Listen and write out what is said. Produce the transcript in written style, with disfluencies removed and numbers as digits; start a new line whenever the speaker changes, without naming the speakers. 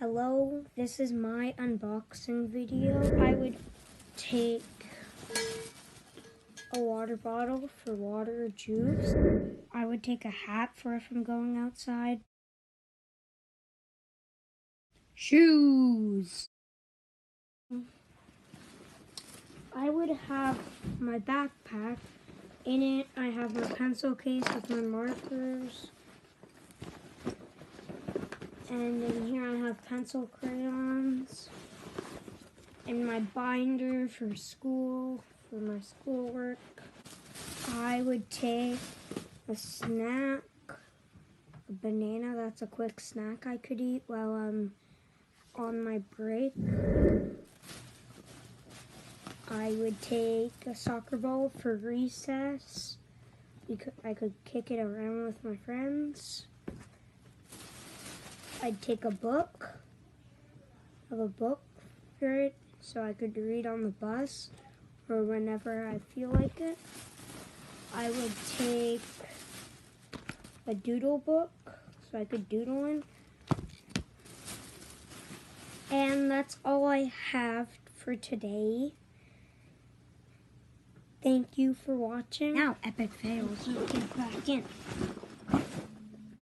Hello, this is my unboxing video. I would take a water bottle for water or juice. I would take a hat for if I'm going outside. Shoes. I would have my backpack. In it, I have my pencil case with my markers. And in here I have pencil crayons. And my binder for school, for my schoolwork. I would take a snack, a banana. That's a quick snack I could eat while I'm on my break. I would take a soccer ball for recess. I could kick it around with my friends. I'd take a book. I have a book for it so I could read on the bus or whenever I feel like it. I would take a doodle book so I could doodle in. And that's all I have for today. Thank you for watching.
Now, epic fails.
Get back in.